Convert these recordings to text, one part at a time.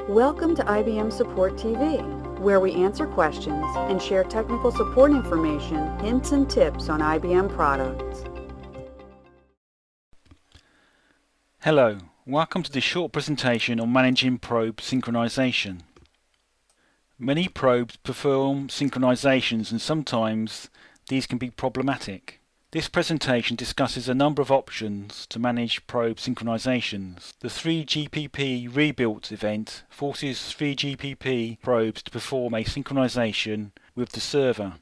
Welcome to IBM Support TV, where we answer questions and share technical support information, hints, and tips on IBM products. Hello, welcome to this short presentation on managing probe synchronization. Many probes perform synchronizations and sometimes these can be problematic. This presentation discusses a number of options to manage probe synchronizations. The 3GPP rebuilt event forces 3GPP probes to perform a synchronization with the server.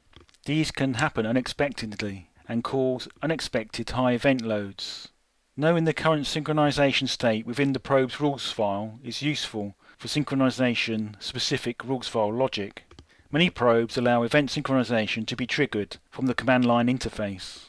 These can happen unexpectedly and cause unexpected high event loads. Knowing the current synchronization state within the probe's rules file is useful for synchronization specific rules file logic. Many probes allow event synchronization to be triggered from the command line interface.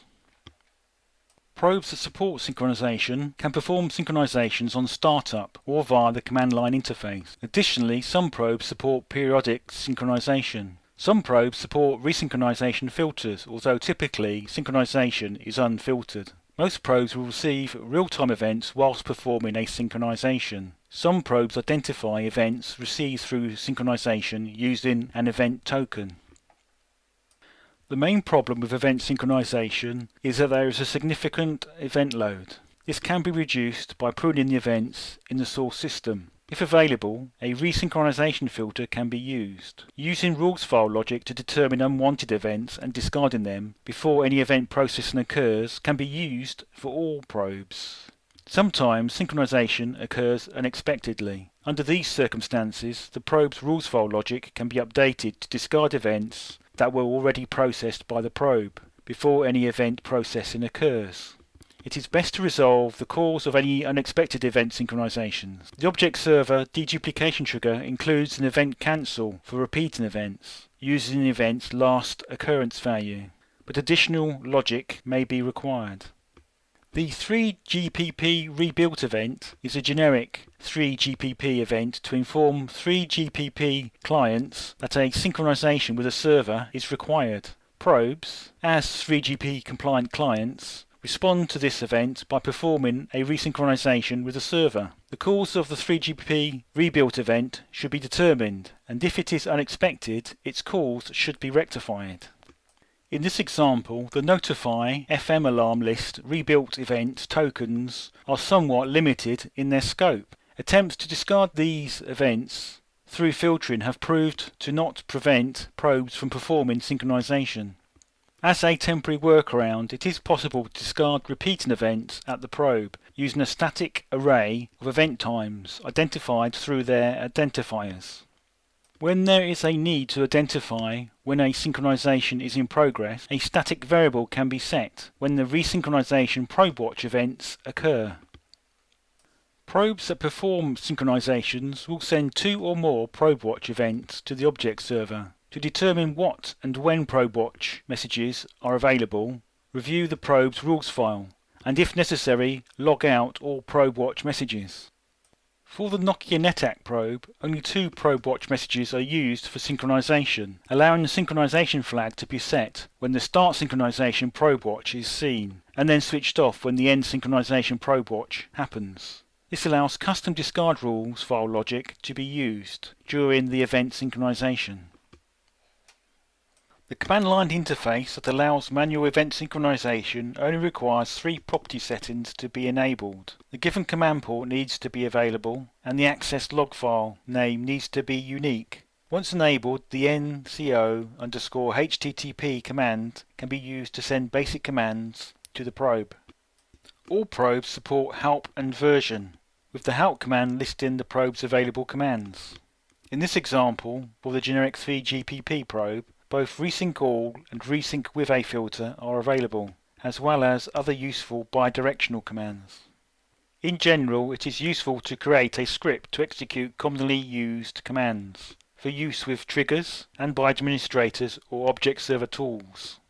Probes that support synchronization can perform synchronizations on startup or via the command line interface. Additionally, some probes support periodic synchronization. Some probes support resynchronization filters, although typically synchronization is unfiltered. Most probes will receive real-time events whilst performing a synchronization. Some probes identify events received through synchronization using an event token. The main problem with event synchronization is that there is a significant event load. This can be reduced by pruning the events in the source system. If available, a resynchronization filter can be used. Using rules file logic to determine unwanted events and discarding them before any event processing occurs can be used for all probes. Sometimes synchronization occurs unexpectedly. Under these circumstances, the probe's rules file logic can be updated to discard events that were already processed by the probe before any event processing occurs. It is best to resolve the cause of any unexpected event synchronizations. The object server deduplication trigger includes an event cancel for repeating events, using the event's last occurrence value, but additional logic may be required. The 3GPP rebuilt event is a generic 3GPP event to inform 3GPP clients that a synchronization with a server is required. Probes, as 3GPP compliant clients, respond to this event by performing a resynchronization with the server. The cause of the 3GPP rebuilt event should be determined, and if it is unexpected, its cause should be rectified. In this example, the Notify FM alarm list rebuilt event tokens are somewhat limited in their scope. Attempts to discard these events through filtering have proved to not prevent probes from performing synchronization. As a temporary workaround, it is possible to discard repeating events at the probe using a static array of event times identified through their identifiers. When there is a need to identify when a synchronization is in progress, a static variable can be set when the resynchronization probe watch events occur. Probes that perform synchronizations will send 2 or more probe watch events to the object server. To determine what and when probe watch messages are available, review the probe's rules file, and if necessary, log out all probe watch messages. For the Nokia NetAct probe, only 2 probe watch messages are used for synchronization, allowing the synchronization flag to be set when the start synchronization probe watch is seen, and then switched off when the end synchronization probe watch happens. This allows custom discard rules file logic to be used during the event synchronization. The command line interface that allows manual event synchronization only requires 3 property settings to be enabled. The given command port needs to be available, and the access log file name needs to be unique. Once enabled, the nco_http command can be used to send basic commands to the probe. All probes support help and version, with the help command listing the probe's available commands. In this example, for the generic 3GPP probe, both resync all and resync with a filter are available, as well as other useful bidirectional commands. In general, it is useful to create a script to execute commonly used commands, for use with triggers and by administrators or object server tools.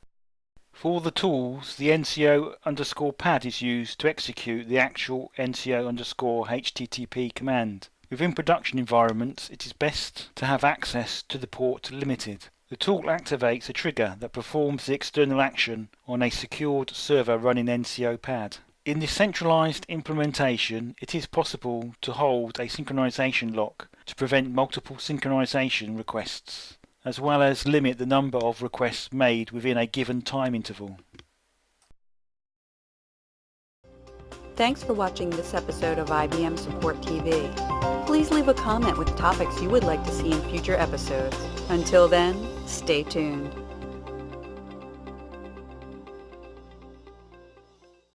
For the tools, the nco_pad is used to execute the actual nco_http command. Within production environments, it is best to have access to the port limited. The tool activates a trigger that performs the external action on a secured server running nco_pad. In the centralized implementation, it is possible to hold a synchronization lock to prevent multiple synchronization requests, as well as limit the number of requests made within a given time interval. Thanks for watching this episode of IBM Support TV. Please leave a comment with topics you would like to see in future episodes. Until then, stay tuned.